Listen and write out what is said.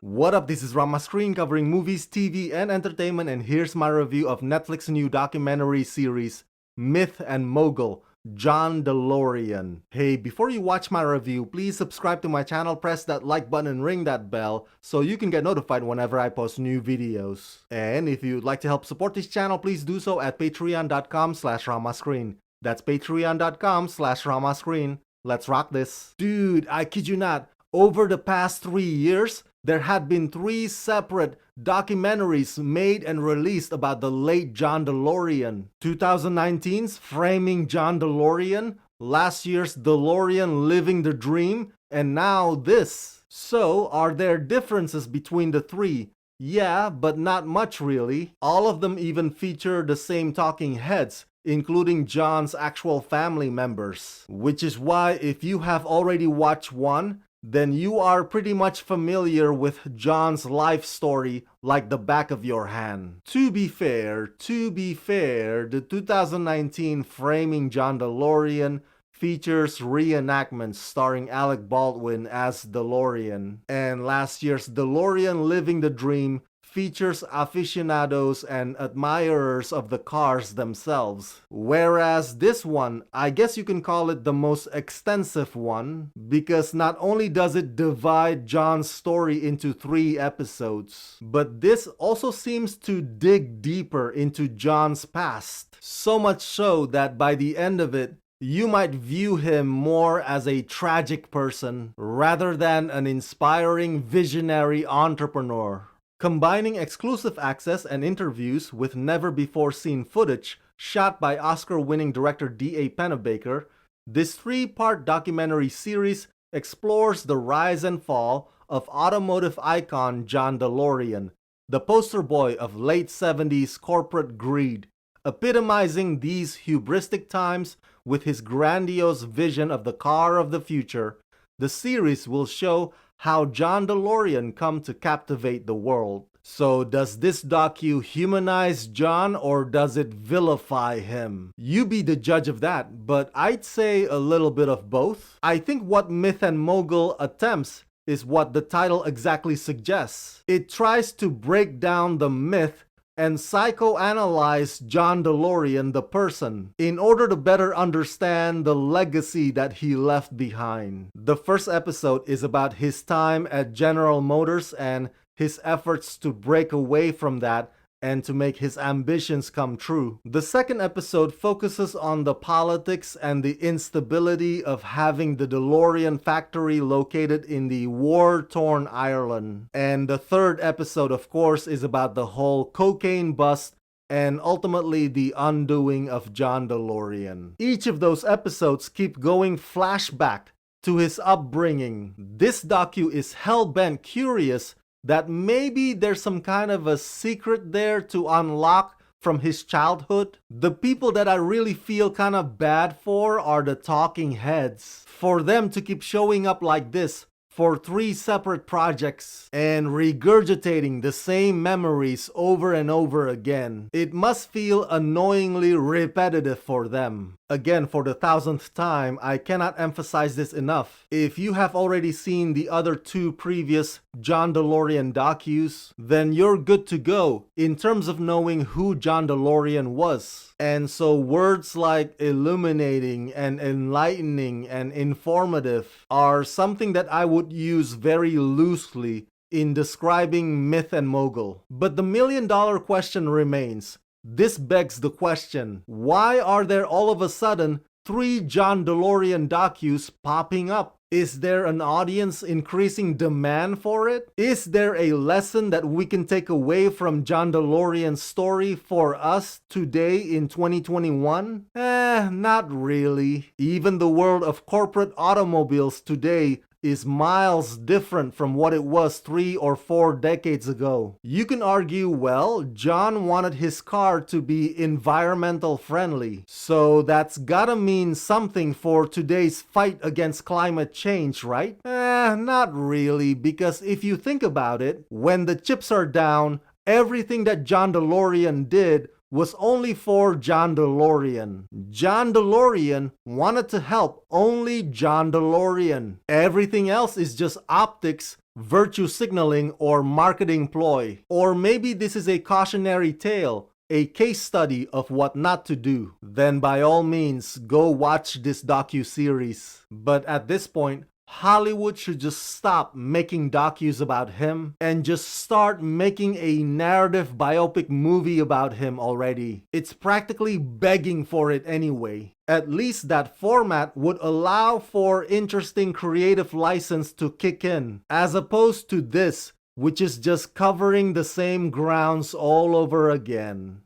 What up, this is Rama Screen covering movies, TV, and entertainment, and here's my review of Netflix's new documentary series, Myth and Mogul, John DeLorean. Hey, before you watch my review, please subscribe to my channel, press that like button, and ring that bell so you can get notified whenever I post new videos. And if you'd like to help support this channel, please do so at patreon.com/ramascreen. That's patreon.com/ramascreen. Let's rock this. Dude, I kid you not, over the past 3 years, there had been 3 separate documentaries made and released about the late John DeLorean. 2019's Framing John DeLorean, last year's DeLorean Living the Dream, and now this. So, are there differences between the 3? Yeah, but not much really. All of them even feature the same talking heads, including John's actual family members. Which is why if you have already watched one, then you are pretty much familiar with John's life story like the back of your hand. To be fair, the 2019 Framing John DeLorean features reenactments starring Alec Baldwin as DeLorean, and last year's DeLorean Living the Dream features aficionados and admirers of the cars themselves. Whereas this one, I guess you can call it the most extensive one, because not only does it divide John's story into 3 episodes, but this also seems to dig deeper into John's past. So much so that by the end of it, you might view him more as a tragic person rather than an inspiring visionary entrepreneur. Combining exclusive access and interviews with never-before-seen footage shot by Oscar-winning director D.A. Pennebaker, this 3-part documentary series explores the rise and fall of automotive icon John DeLorean, the poster boy of late 70s corporate greed, epitomizing these hubristic times with his grandiose vision of the car of the future. The series will show how John DeLorean come to captivate the world. So does this docu humanize John or does it vilify him? You be the judge of that, but I'd say a little bit of both. I think what Myth and Mogul attempts is what the title exactly suggests. It tries to break down the myth and psychoanalyze John DeLorean the person in order to better understand the legacy that he left behind. The first episode is about his time at General Motors and his efforts to break away from that and to make his ambitions come true. The second episode focuses on the politics and the instability of having the DeLorean factory located in the war-torn Ireland. And the third episode, of course, is about the whole cocaine bust and ultimately the undoing of John DeLorean. Each of those episodes keep going flashback to his upbringing. This docu is hell-bent curious that maybe there's some kind of a secret there to unlock from his childhood. The people that I really feel kind of bad for are the talking heads. For them to keep showing up like this for 3 separate projects and regurgitating the same memories over and over again, it must feel annoyingly repetitive for them. Again, for the 1000th time, I cannot emphasize this enough. If you have already seen the other 2 previous John DeLorean docus, then you're good to go in terms of knowing who John DeLorean was. And so words like illuminating and enlightening and informative are something that I would use very loosely in describing Myth and Mogul. But the million-dollar question remains. This begs the question, why are there all of a sudden 3 John DeLorean docus popping up? Is there an audience increasing demand for it? Is there a lesson that we can take away from John DeLorean's story for us today in 2021? Not really. Even the world of corporate automobiles today is miles different from what it was 3 or 4 decades ago. You can argue, well, John wanted his car to be environmental friendly, so that's gotta mean something for today's fight against climate change, right? Not really, because if you think about it, when the chips are down, everything that John DeLorean did was only for John DeLorean. John DeLorean wanted to help only John DeLorean. Everything else is just optics virtue signaling, or marketing ploy. Or maybe this is a cautionary tale, a case study of what not to do. Then by all means, go watch this docu-series. But at this point, Hollywood should just stop making docus about him and just start making a narrative biopic movie about him already. It's practically begging for it anyway. At least that format would allow for interesting creative license to kick in, as opposed to this, which is just covering the same grounds all over again.